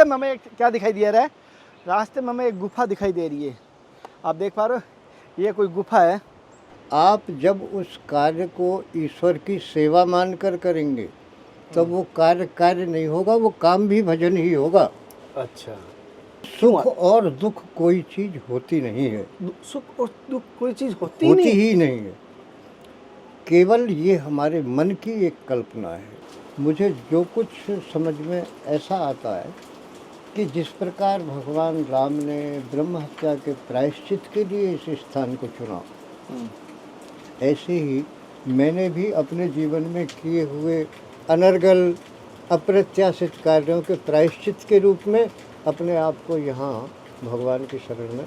रास्ते में हमें क्या दिखाई दे रहा है? रास्ते में हमें एक गुफा दिखाई दे रही है। आप देख पा रहे हो, ये कोई गुफा है। आप जब उस कार्य को ईश्वर की सेवा मानकर करेंगे तब वो कार्य कार्य नहीं होगा, वो काम भी भजन ही होगा। अच्छा, सुख और दुख कोई चीज होती नहीं है, सुख और दुख कोई चीज होती होती नहीं। ही नहीं है। केवल ये हमारे मन की एक कल्पना है। मुझे जो कुछ समझ में ऐसा आता है कि जिस प्रकार भगवान राम ने ब्रह्म हत्या के प्रायश्चित के लिए इस स्थान को चुना, ऐसे ही मैंने भी अपने जीवन में किए हुए अनर्गल अप्रत्याशित कार्यों के प्रायश्चित के रूप में अपने आप को यहाँ भगवान की शरण में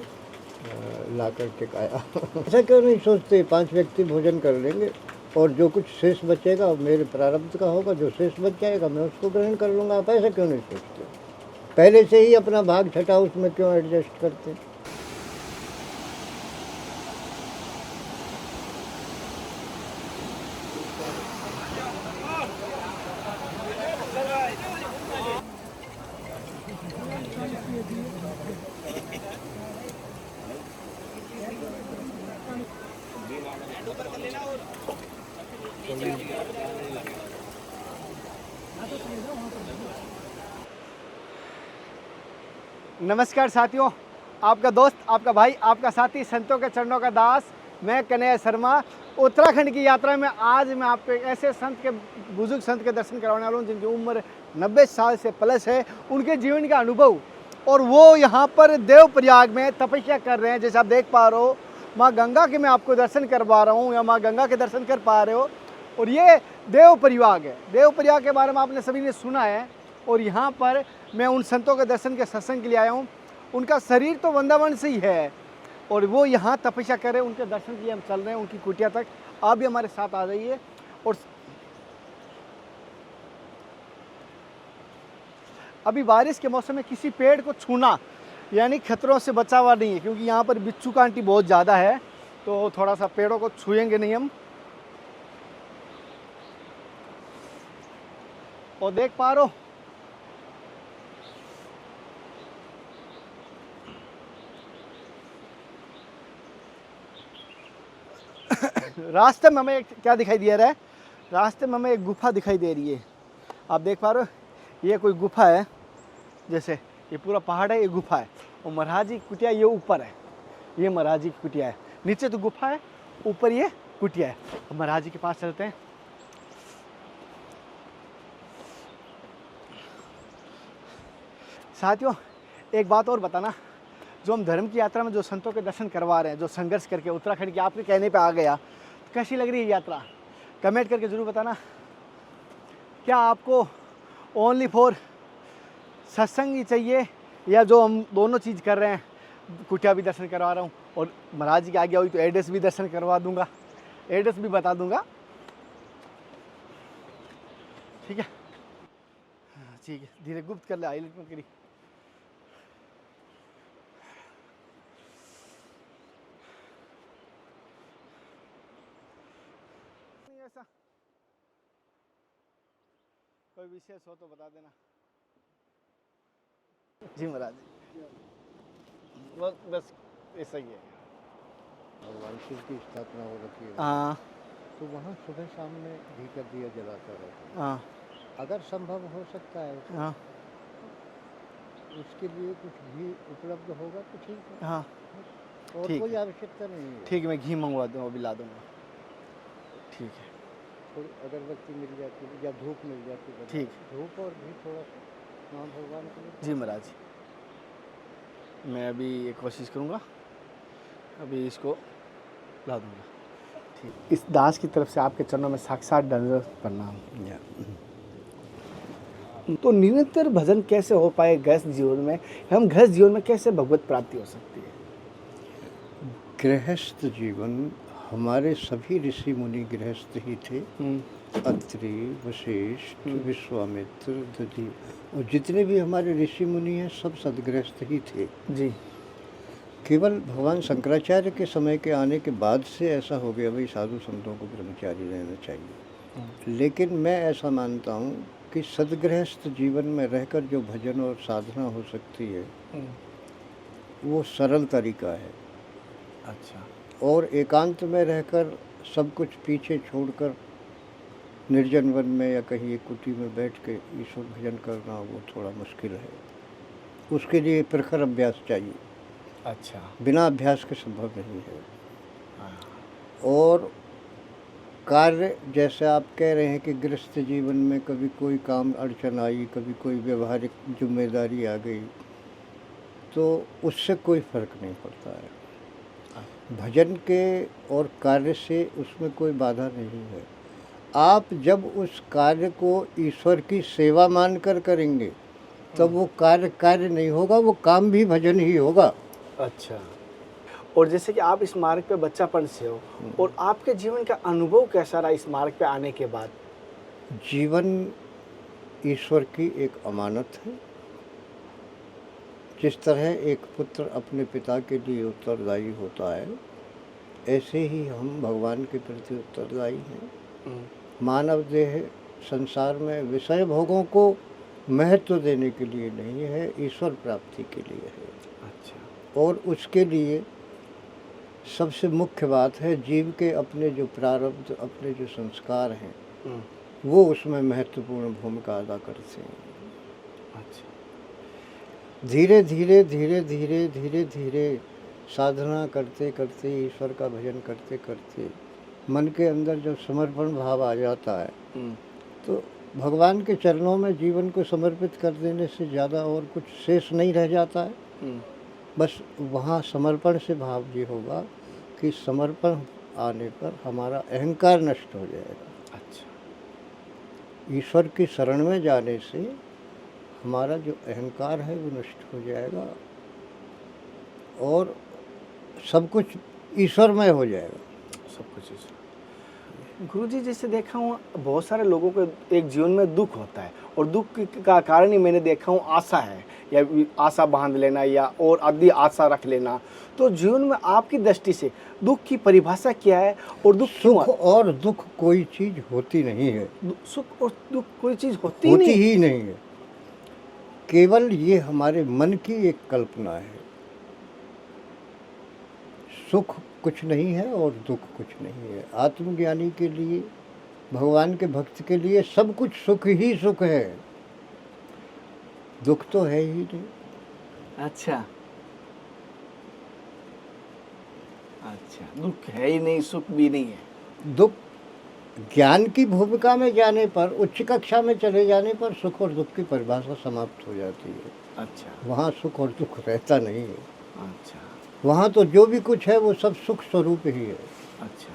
ला कर टिकाया। ऐसा क्यों नहीं सोचते 5 व्यक्ति भोजन कर लेंगे और जो कुछ शेष बचेगा वो मेरे प्रारब्ध का होगा, जो शेष बच जाएगा मैं उसको ग्रहण कर लूँगा। आप ऐसा क्यों नहीं सोचते? पहले से ही अपना भाग छटा उसमें क्यों एडजस्ट करते? नमस्कार साथियों, आपका दोस्त, आपका भाई, आपका साथी, संतों के चरणों का दास, मैं कन्हैया शर्मा। उत्तराखंड की यात्रा में आज मैं आपको एक ऐसे संत के, बुजुर्ग संत के दर्शन करवाने वाला हूँ जिनकी उम्र 90 साल से प्लस है। उनके जीवन का अनुभव, और वो यहाँ पर देवप्रयाग में तपस्या कर रहे हैं। जैसे आप देख पा रहे हो, माँ गंगा के मैं आपको दर्शन करवा रहा हूँ, या माँ गंगा के दर्शन कर पा रहे हो। और ये देवप्रयाग है। देवप्रयाग के बारे में आपने सभी ने सुना है। और यहाँ पर मैं उन संतों के दर्शन के सत्संग के लिए आया हूँ। उनका शरीर तो वृंदावन से ही है और वो यहाँ तपस्या कर रहे हैं। उनके दर्शन के लिए हम चल रहे हैं उनकी कुटिया तक। आप भी हमारे साथ आ जाइए। और अभी बारिश के मौसम में किसी पेड़ को छूना यानी खतरों से बचा हुआ नहीं है, क्योंकि यहाँ पर बिच्छू कांटी बहुत ज़्यादा है, तो थोड़ा सा पेड़ों को छुएंगे नहीं हम। और देख पा रहे हो, रास्ते में हमें क्या दिखाई दे रहा है? रास्ते में हमें एक गुफा दिखाई दे रही है। आप देख पा रहे हो, ये कोई गुफा है। जैसे ये पूरा पहाड़ है, ये गुफा है। और महाराज जी की कुटिया ये ऊपर है, ये महाराज जी की कुटिया है। नीचे तो गुफा है, ऊपर ये कुटिया है। अब महाराज जी के पास चलते हैं। साथियों, एक बात और बताना, जो हम धर्म की यात्रा में जो संतों के दर्शन करवा रहे हैं, जो संघर्ष करके उत्तराखंड की आपके कहने पे आ गया, तो कैसी लग रही है यात्रा? कमेंट करके ज़रूर बताना। क्या आपको ओनली फॉर सत्संग ही चाहिए, या जो हम दोनों चीज़ कर रहे हैं, कुटिया भी दर्शन करवा रहा हूँ और महाराज जी की आज्ञा हुई तो एड्रेस भी दर्शन करवा दूंगा, एड्रेस भी बता दूंगा। ठीक है, ठीक है, धीरे गुप्त कर ले, हाईलाइट मत करी। ऐसा कोई विशेष हो तो बता देना। जी महाराज, बस ऐसा ही है। भगवान शिव की स्थापना हो रखी है, हाँ तो वहाँ सुबह शाम में घी का दिया जलाता रहता है। हाँ अगर संभव हो सकता है तो हाँ उसके लिए कुछ घी उपलब्ध होगा तो ठीक है, हाँ, और ठीक कोई है। आवश्यकता नहीं है। ठीक है, मैं घी मंगवा दूँगा, अभी ला दूँगा। ठीक है, थोड़ी अगरबत्ती मिल जाती है या धूप मिल जाती है, ठीक। धूप और घी थोड़ा सा माँ भगवान के लिए। जी महाराज, मैं अभी ये कोशिश करूँगा, अभी इसको ला दूँगा। ठीक, इस दास की तरफ से आपके चरणों में साक्षात दंडवत प्रणाम। तो निरंतर भजन कैसे हो पाए गृहस्थ जीवन में? हम गृहस्थ जीवन में कैसे भगवत प्राप्ति हो सकती है? गृहस्थ जीवन, हमारे सभी ऋषि मुनि गृहस्थ ही थे। अत्रि, वशिष्ठ, विश्वामित्र, दधि, और जितने भी हमारे ऋषि मुनि हैं सब सदगृहस्थ ही थे जी। केवल भगवान शंकराचार्य के समय के आने के बाद से ऐसा हो गया भाई साधु संतों को ब्रह्मचारी रहना चाहिए। लेकिन मैं ऐसा मानता हूँ कि कि सदगृहस्थ जीवन में रहकर जो भजन और साधना हो सकती है वो सरल तरीका है। अच्छा। और एकांत में रहकर सब कुछ पीछे छोड़कर निर्जन वन में या कहीं एक कुटी में बैठ के ईश्वर भजन करना वो थोड़ा मुश्किल है। उसके लिए प्रखर अभ्यास चाहिए। अच्छा। बिना अभ्यास के संभव नहीं है। हाँ। और कार्य जैसे आप कह रहे हैं कि गृहस्थ जीवन में कभी कोई काम अड़चन आई, कभी कोई व्यवहारिक जिम्मेदारी आ गई, तो उससे कोई फर्क नहीं पड़ता है। भजन के और कार्य से उसमें कोई बाधा नहीं है। आप जब उस कार्य को ईश्वर की सेवा मानकर करेंगे तब वो कार्य नहीं होगा, वो काम भी भजन ही होगा। अच्छा। और जैसे कि आप इस मार्ग पे बच्चापन से हो, और आपके जीवन का अनुभव कैसा रहा इस मार्ग पे आने के बाद? जीवन ईश्वर की एक अमानत है। जिस तरह एक पुत्र अपने पिता के लिए उत्तरदायी होता है, ऐसे ही हम भगवान के प्रति उत्तरदायी हैं। मानव देह संसार में विषय भोगों को महत्व देने के लिए नहीं है, ईश्वर प्राप्ति के लिए है। अच्छा। और उसके लिए सबसे मुख्य बात है जीव के अपने जो प्रारब्ध, अपने जो संस्कार हैं, वो उसमें महत्वपूर्ण भूमिका अदा करते हैं। अच्छा। धीरे धीरे धीरे धीरे धीरे धीरे साधना करते करते, ईश्वर का भजन करते करते मन के अंदर जब समर्पण भाव आ जाता है तो भगवान के चरणों में जीवन को समर्पित कर देने से ज़्यादा और कुछ शेष नहीं रह जाता है। बस वहाँ समर्पण से भाव ये होगा कि समर्पण आने पर हमारा अहंकार नष्ट हो जाएगा। अच्छा। ईश्वर की शरण में जाने से हमारा जो अहंकार है वो नष्ट हो जाएगा और सब कुछ ईश्वरमय हो जाएगा। सब कुछ ईश्वर। गुरुजी, जैसे देखा हूँ बहुत सारे लोगों को एक जीवन में दुख होता है, और दुख का कारण ही मैंने देखा हूँ आशा है, या आशा बांध लेना या और अधिक आशा रख लेना। तो जीवन में आपकी दृष्टि से दुख की परिभाषा क्या है, और दुख क्यों? सुख और दुख कोई चीज़ होती नहीं है। सुख और दुख कोई चीज़ होती ही नहीं है। केवल ये हमारे मन की एक कल्पना है। सुख कुछ नहीं है और दुख कुछ नहीं है। आत्मज्ञानी के लिए, भगवान के भक्त के लिए सब कुछ सुख ही सुख है, दुख तो है ही नहीं। अच्छा। अच्छा, दुख है ही नहीं, सुख भी नहीं है। दुख ज्ञान की भूमिका में जाने पर, उच्च कक्षा में चले जाने पर सुख और दुख की परिभाषा समाप्त हो जाती है। अच्छा। वहाँ सुख और दुख रहता नहीं है। अच्छा। वहाँ तो जो भी कुछ है वो सब सुख स्वरूप ही है। अच्छा।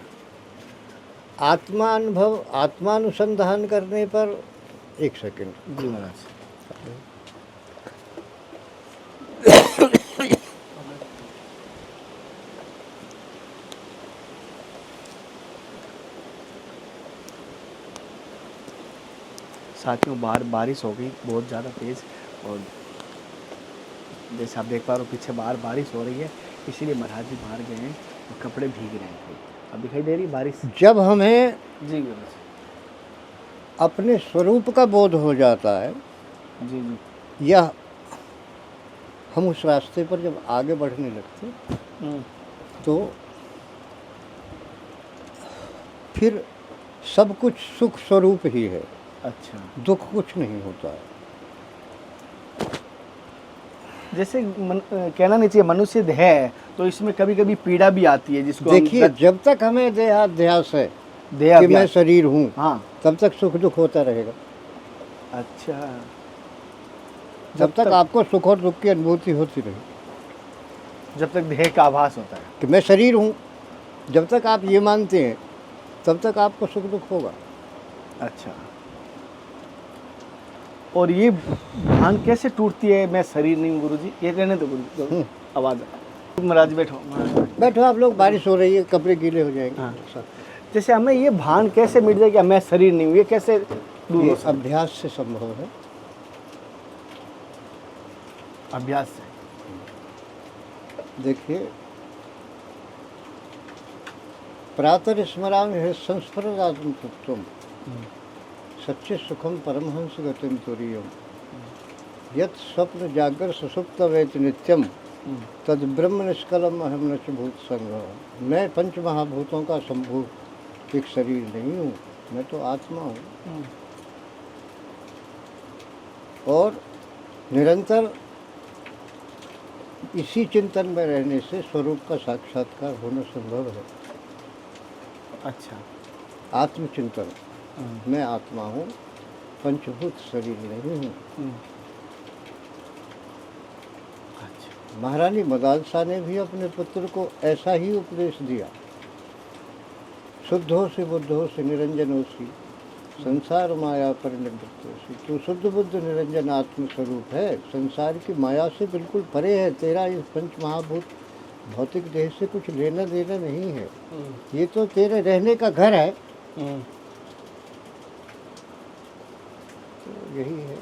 आत्मानुभव, आत्मानुसंधान करने पर, एक सेकंड जी महाराज। साथियों, बाहर बारिश हो गई बहुत ज़्यादा तेज़, और जैसे आप देख पा रहे हो पीछे बाहर बारिश हो रही है, इसीलिए महाराज जी बाहर गए हैं और कपड़े भीग रहे हैं। अब दिखाई दे रही बारिश। जब हमें जी महाराज अपने स्वरूप का बोध हो जाता है, जी जी, या हम उस रास्ते पर जब आगे बढ़ने लगते तो फिर सब कुछ सुख स्वरूप ही है। अच्छा। दुख कुछ नहीं होता है। जैसे कहना नहीं चाहिए, मनुष्य है तो इसमें कभी कभी पीड़ा भी आती है, जिसको देखिए, जब तक हमें देहाध्यास है कि मैं शरीर हूँ, हाँ, तब तक सुख दुख होता रहेगा। अच्छा। जब तक आपको सुख और दुख की अनुभूति होती रहेगी, जब तक देह का आभास होता है कि मैं शरीर हूँ, जब तक आप ये मानते हैं तब तक आपको सुख दुख होगा। अच्छा। और ये भान कैसे टूटती है मैं शरीर नहीं हूँ गुरुजी? ये कहने तो गुरु आवाज़ महाराज बैठो, बैठो आप लोग, बारिश हो रही है, कपड़े गीले हो जाएंगे। हाँ। जैसे हमें ये भान कैसे मिट जाए कि मैं शरीर नहीं हूँ, ये कैसे दूर हो सकता? अभ्यास से संभव है। अभ्यास से। देखिए, प्रातः स्मरामि संस्मरणात्म तत्वम, सच्चे सुखम परमहंस गतिम तुरीयम यत् स्वप्न जागर सुसुप्तवेत नित्यम तद ब्रह्म निष्कलम अहम नच भूत संग। मैं पंच महाभूतों का संभूत एक शरीर नहीं हूँ, मैं तो आत्मा हूँ। और निरंतर इसी चिंतन में रहने से स्वरूप का साक्षात्कार होना संभव है। अच्छा। आत्मचिंतन, मैं आत्मा हूँ, पंचभूत शरीर नहीं हूँ। अच्छा। महारानी मदालसा ने भी अपने पुत्र को ऐसा ही उपदेश दिया। शुद्ध हो से बुद्ध हो से निरंजन हो सी संसार माया पर निवृत्त हो सी। तू शुद्ध बुद्ध निरंजन आत्म स्वरूप है, संसार की माया से बिल्कुल परे है। तेरा इस पंच महाभूत भौतिक देह से कुछ लेना देना नहीं है। ये तो तेरे रहने का घर है। तो यही है।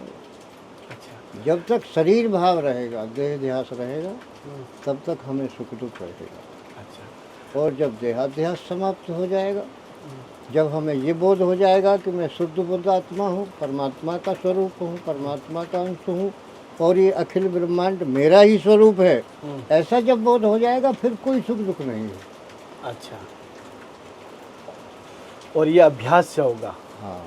अच्छा। जब तक शरीर भाव रहेगा, देह ध्यास रहेगा, तब तक हमें सुख दुख रहेगा। अच्छा। और जब देहाध्यास समाप्त हो जाएगा, जब हमें ये बोध हो जाएगा कि मैं शुद्ध बुद्ध आत्मा हूँ, परमात्मा का स्वरूप हूँ, परमात्मा का अंश हूँ और ये अखिल ब्रह्मांड मेरा ही स्वरूप है, ऐसा जब बोध हो जाएगा फिर कोई सुख दुख नहीं है। अच्छा। और ये अभ्यास से होगा। हाँ।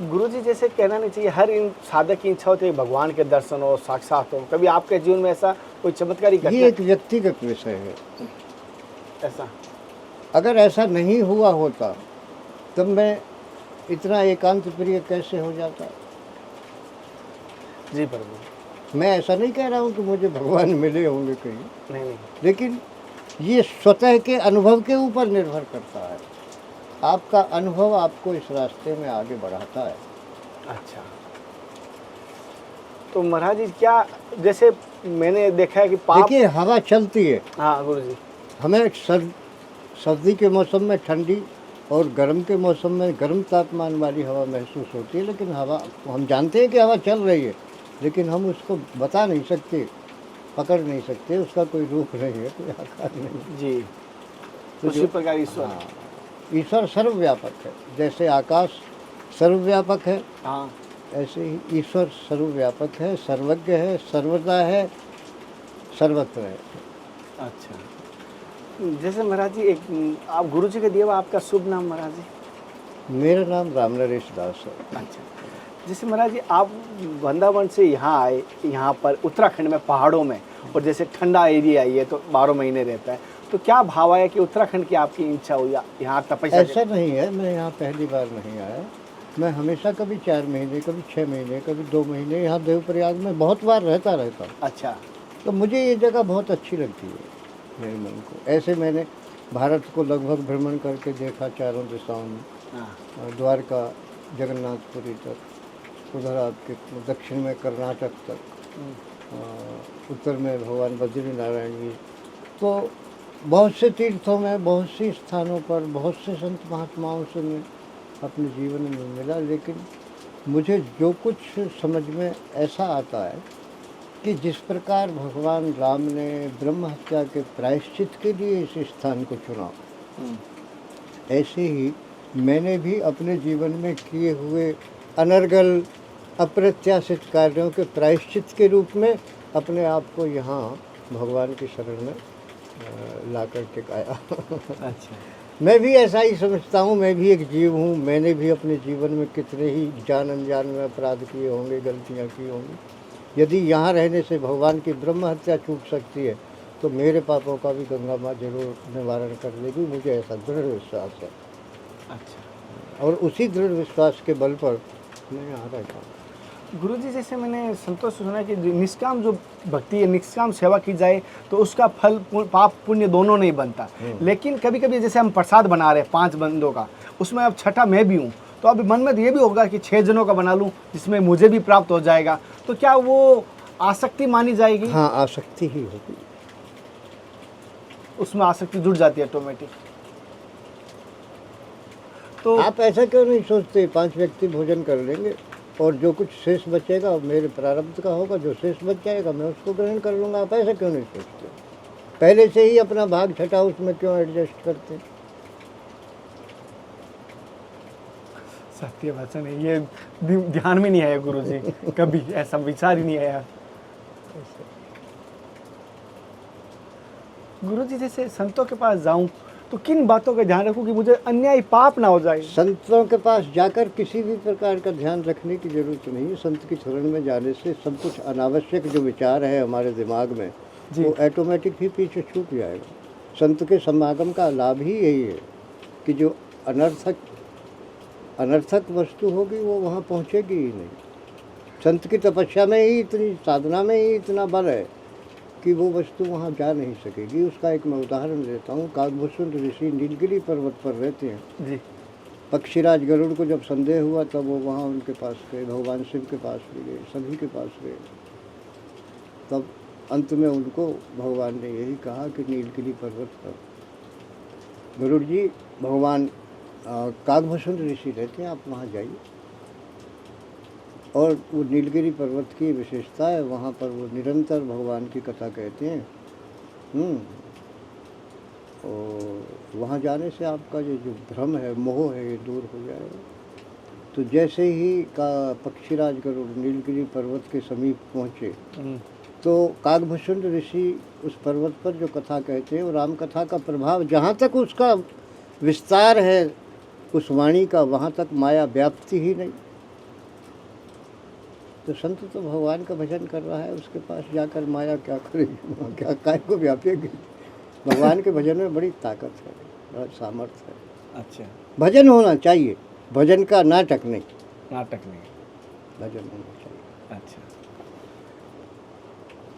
गुरुजी जैसे कहना नहीं चाहिए, हर इन साधक की इच्छा होती है भगवान के दर्शन हो, साक्षात हो। कभी आपके जीवन में ऐसा कोई चमत्कारी घटना? ये एक व्यक्तिगत विषय है। ऐसा अगर ऐसा नहीं हुआ होता तब मैं इतना एकांत प्रिय कैसे हो जाता? जी प्रभु। मैं ऐसा नहीं कह रहा हूँ कि मुझे भगवान मिले होंगे कहीं, नहीं। लेकिन ये स्वतः के अनुभव के ऊपर निर्भर करता है। आपका अनुभव आपको इस रास्ते में आगे बढ़ाता है। अच्छा। तो महाराज जी क्या, जैसे मैंने देखा है कि पाप, देखिए हवा चलती है। हाँ गुरुजी। हमें सर्दी के मौसम में ठंडी और गर्म के मौसम में गर्म तापमान वाली हवा महसूस होती है, लेकिन हवा, हम जानते हैं कि हवा चल रही है, लेकिन हम उसको बता नहीं सकते, पकड़ नहीं सकते, उसका कोई रूप नहीं है, कोई आकार नहीं जी। तो उसी प्रकार ईश्वर। हाँ, ईश्वर सर्वव्यापक है। जैसे आकाश सर्वव्यापक है, हाँ, ऐसे ही ईश्वर सर्वव्यापक है, सर्वज्ञ है, सर्वदा है, सर्वत्र है। अच्छा। जैसे महाराज जी एक आप गुरु जी के दिए हुआ आपका शुभ नाम महाराज जी? मेरा नाम राम नरेश दास है। अच्छा। जैसे महाराज जी आप वृंदावन से यहाँ आए, यहाँ पर उत्तराखंड में पहाड़ों में, और जैसे ठंडा एरिया है ये तो 12 महीने रहता है, तो क्या भाव आया कि उत्तराखंड की आपकी इच्छा हुई यहाँ तपस्या? ऐसा नहीं है, मैं यहाँ पहली बार नहीं आया। मैं हमेशा कभी 4 महीने, कभी 6 महीने, कभी 2 महीने यहाँ देवप्रयाग में बहुत बार रहता हूँ। अच्छा। तो मुझे ये जगह बहुत अच्छी लगती है मेरे मन को। ऐसे मैंने भारत को लगभग भ्रमण करके देखा चारों दिशाओं में। हाँ। द्वारका, जगन्नाथपुरी तक, उधर आपके दक्षिण में कर्नाटक तक, उत्तर में भगवान बद्री नारायण जी। तो बहुत से तीर्थों में, बहुत सी स्थानों पर, बहुत से संत महात्माओं से मैं अपने जीवन में मिला, लेकिन मुझे जो कुछ समझ में ऐसा आता है कि जिस प्रकार भगवान राम ने ब्रह्म हत्या के प्रायश्चित के लिए इस स्थान को चुना, ऐसे ही मैंने भी अपने जीवन में किए हुए अनर्गल अप्रत्याशित कार्यों के प्रायश्चित के रूप में अपने आप को यहाँ भगवान की शरण में ला कर टिकाया। अच्छा। मैं भी ऐसा ही समझता हूँ, मैं भी एक जीव हूँ। मैंने भी अपने जीवन में कितने ही जान अनजान में अपराध किए होंगे, गलतियाँ की होंगी। यदि यहाँ रहने से भगवान की ब्रह्म हत्या छूट सकती है तो मेरे पापों का भी गंगा माँ जरूर निवारण कर देगी, मुझे ऐसा दृढ़ विश्वास है। अच्छा। और उसी दृढ़ विश्वास के बल पर मैं यहाँ रहता हूँ। गुरुजी जैसे मैंने संतोष से सुना कि निष्काम जो भक्ति है, निष्काम सेवा की जाए तो उसका फल पाप पुण्य दोनों नहीं बनता। लेकिन कभी कभी जैसे हम प्रसाद बना रहे हैं 5 बंदों का, उसमें अब छठा मैं भी हूँ, तो अब मन में तो ये भी होगा कि 6 जनों का बना लूँ जिसमें मुझे भी प्राप्त हो जाएगा, तो क्या वो आसक्ति मानी जाएगी? हाँ, आसक्ति ही होगी। उसमें आसक्ति जुड़ जाती है ऑटोमेटिक। तो आप ऐसा क्यों नहीं सोचते 5 व्यक्ति भोजन कर लेंगे और जो कुछ शेष बचेगा मेरे प्रारब्ध का होगा, जो शेष बच जाएगा मैं उसको ग्रहण कर लूँगा। आप ऐसा क्यों नहीं सोचते? पहले से ही अपना भाग छठा उसमें क्यों एडजस्ट करते? सत्य वचन है, ये ध्यान में नहीं आया गुरु जी, कभी ऐसा विचार ही नहीं आया। गुरु जी जैसे संतों के पास जाऊं तो किन बातों का ध्यान रखूं कि मुझे अन्याय पाप ना हो जाए? संतों के पास जाकर किसी भी प्रकार का ध्यान रखने की जरूरत नहीं है। संत की शरण में जाने से सब कुछ अनावश्यक जो विचार है हमारे दिमाग में जी। वो ऑटोमेटिक ही पीछे छूट जाएगा। संत के समागम का लाभ ही यही है कि जो अनर्थक वस्तु होगी वो वहाँ पहुँचेगी ही नहीं। संत की तपस्या में ही इतनी, साधना में ही इतना बल है कि वो वस्तु वहाँ जा नहीं सकेगी। उसका एक मैं उदाहरण देता हूँ। काकभूषुंड ऋषि नीलगिरी पर्वत पर रहते हैं जी। पक्षीराज गरुड़ को जब संदेह हुआ तब वो वहाँ उनके पास गए, भगवान शिव के पास भी गए, सभी के पास गए। तब अंत में उनको भगवान ने यही कहा कि नीलगिरी पर्वत पर गरुड़ जी, भगवान काकभूषुंड ऋषि रहते हैं, आप वहाँ जाइए। और वो नीलगिरी पर्वत की विशेषता है, वहाँ पर वो निरंतर भगवान की कथा कहते हैं। और वहाँ जाने से आपका ये जो भ्रम है, मोह है, ये दूर हो जाएगा। तो जैसे ही का पक्षीराज गरुड़ नीलगिरी पर्वत के समीप पहुँचे तो काकभूषुंड ऋषि उस पर्वत पर जो कथा कहते हैं, वो राम कथा का प्रभाव जहाँ तक उसका विस्तार है उस वाणी का, वहाँ तक माया व्याप्ति ही नहीं। तो संत तो भगवान का भजन कर रहा है, उसके पास जाकर माया क्या करेगी, क्या काय को व्यापेगी। भगवान के भजन में बड़ी ताकत है, बड़ा सामर्थ्य है। अच्छा, भजन होना चाहिए, भजन का नाटक नहीं, नाटक नहीं, भजन होना चाहिए। अच्छा।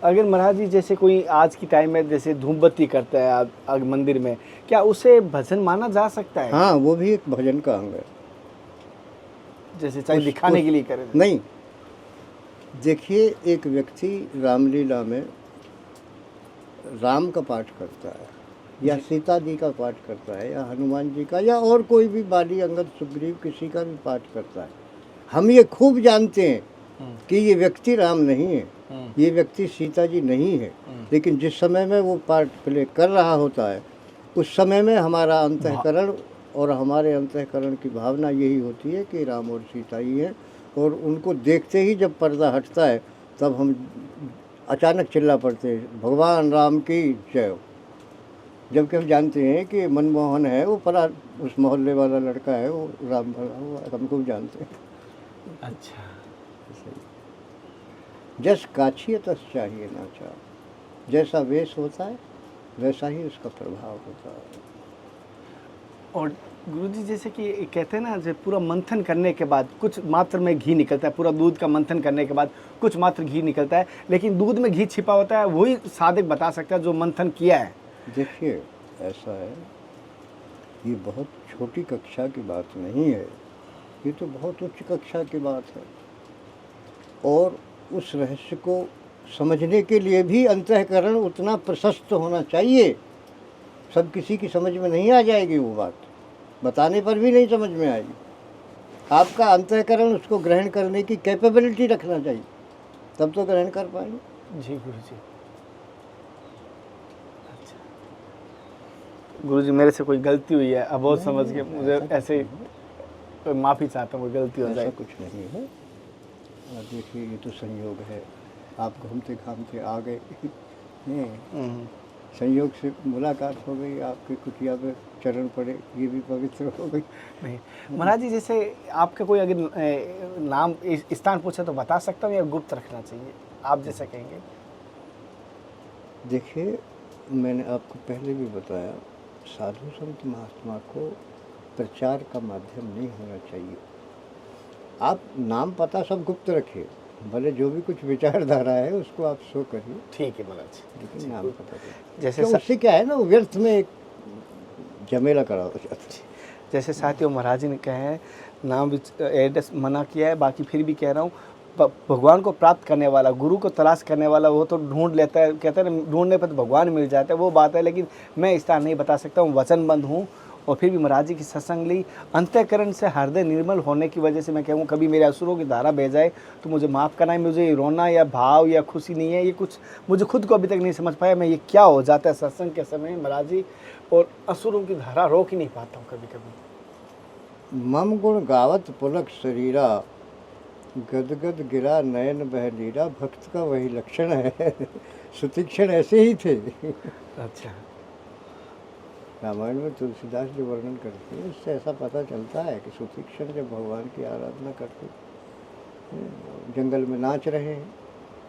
अगर महाराज जी जैसे कोई आज की टाइम में जैसे धूपबत्ती करता है आग मंदिर में, क्या उसे भजन माना जा सकता है? हाँ, वो भी एक भजन का अंग है। जैसे चाहे दिखाने के लिए करे? नहीं, देखिए, एक व्यक्ति रामलीला में राम का पाठ करता है या सीता जी का पाठ करता है या हनुमान जी का या और कोई भी बाली, अंगद, सुग्रीव, किसी का भी पाठ करता है। हम ये खूब जानते हैं कि ये व्यक्ति राम नहीं है, ये व्यक्ति सीता जी नहीं है, लेकिन जिस समय में वो पार्ट प्ले कर रहा होता है उस समय में हमारा अंतःकरण और हमारे अंतःकरण की भावना यही होती है कि राम और सीता ही हैं। और उनको देखते ही जब पर्दा हटता है तब हम अचानक चिल्ला पड़ते हैं, भगवान राम की जय हो। जबकि हम जानते हैं कि मनमोहन है, वो परा उस मोहल्ले वाला लड़का है, वो राम भला हुआ, हमको जानते हैं। अच्छा, जस काछिए तस चाहिए नाचा, जैसा वेश होता है वैसा ही उसका प्रभाव होता है। और गुरुजी जैसे कि कहते हैं ना, जब पूरा मंथन करने के बाद कुछ मात्र में घी निकलता है, पूरा दूध का मंथन करने के बाद कुछ मात्र घी निकलता है, लेकिन दूध में घी छिपा होता है, वही साधक बता सकता है जो मंथन किया है। देखिए, ऐसा है, ये बहुत छोटी कक्षा की बात नहीं है, ये तो बहुत उच्च कक्षा की बात है। और उस रहस्य को समझने के लिए भी अंतःकरण उतना प्रशस्त होना चाहिए। सब किसी की समझ में नहीं आ जाएगी, वो बात बताने पर भी नहीं समझ में आएगी। आपका अंतःकरण उसको ग्रहण करने की कैपेबिलिटी रखना चाहिए, तब तो ग्रहण कर पाएंगे। जी गुरुजी। अच्छा गुरुजी, मेरे से कोई गलती हुई है, अब बहुत समझ के मुझे ऐसे माफ़ी चाहता हूँ, कोई गलती हो जाए। ऐसा कुछ नहीं है। देखिए, ये तो संयोग है, आप घूमते घामते आ गए, संयोग से मुलाकात हो गई, आपके कुटिया पे चरण पड़े, ये भी पवित्र हो गई। नहीं महाराज जी, जैसे आपका कोई अगर नाम स्थान पूछे तो बता सकता हूँ या गुप्त रखना चाहिए, आप जैसा कहेंगे? देखिए, मैंने आपको पहले भी बताया, साधु संत महात्मा को प्रचार का माध्यम नहीं होना चाहिए। आप नाम पता सब गुप्त रखिए, भले जो भी कुछ विचारधारा है उसको आप शो करिए, ठीक है महाराज, लेकिन नाम पता करिए। जैसे उससे क्या है ना, व्यर्थ में एक झमेला करा हो जाता है। जैसे साथियों, महाराज जी ने कहा है नाम एड्रेस मना किया है, बाकी फिर भी कह रहा हूँ, भगवान को प्राप्त करने वाला, गुरु को तलाश करने वाला, वो तो ढूंढ लेता है, कहते हैं ढूंढने पर तो भगवान मिल जाता है, वो बात है। लेकिन मैं स्थान नहीं बता सकता हूँ, वचनबद्ध हूँ। और फिर भी महाराज जी की सत्संग ली, अंतःकरण से हृदय निर्मल होने की वजह से मैं कहूँ, कभी मेरे असुरों की धारा बह जाए तो मुझे माफ़ करना है। मुझे रोना या भाव या खुशी नहीं है, ये कुछ मुझे खुद को अभी तक नहीं समझ पाया मैं, ये क्या हो जाता है सत्संग के समय महाराज जी, और असुरों की धारा रोक ही नहीं पाता हूँ कभी कभी। मम गुण गावत पुलक शरीरा, गदगद गिरा नयन बह नीरा। भक्त का वही लक्षण है। सुतीक्षण ऐसे ही थे। अच्छा। रामायण में तुलसीदास जो वर्णन करते हैं उससे ऐसा पता चलता है कि सुतीक्षण जब भगवान की आराधना करते जंगल में नाच रहे हैं,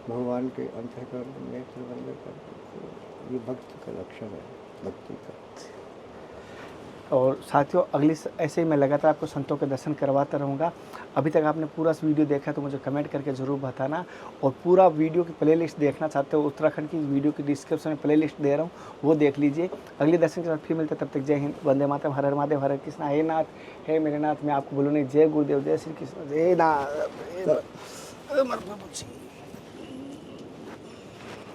भगवान के अंतःकरण में नेत्र बंद करके, तो ये भक्त का लक्षण है, भक्ति का। और साथियों अगली ऐसे ही मैं लगातार आपको संतों के दर्शन करवाता रहूँगा। अभी तक आपने पूरा वीडियो देखा तो मुझे कमेंट करके ज़रूर बताना, और पूरा वीडियो की प्लेलिस्ट देखना चाहते हो उत्तराखंड की, वीडियो की डिस्क्रिप्शन में प्लेलिस्ट दे रहा हूँ, वो देख लीजिए। अगले दर्शन के साथ फिर मिलते, तब तक जय हिंद, वंदे मातरम, हर हर महादेव, हरे कृष्णा। हे नाथ, हे मेरे नाथ, मैं आपको बोलूँ नहीं, जय गुरुदेव, जय श्री कृष्ण, जय नाथ।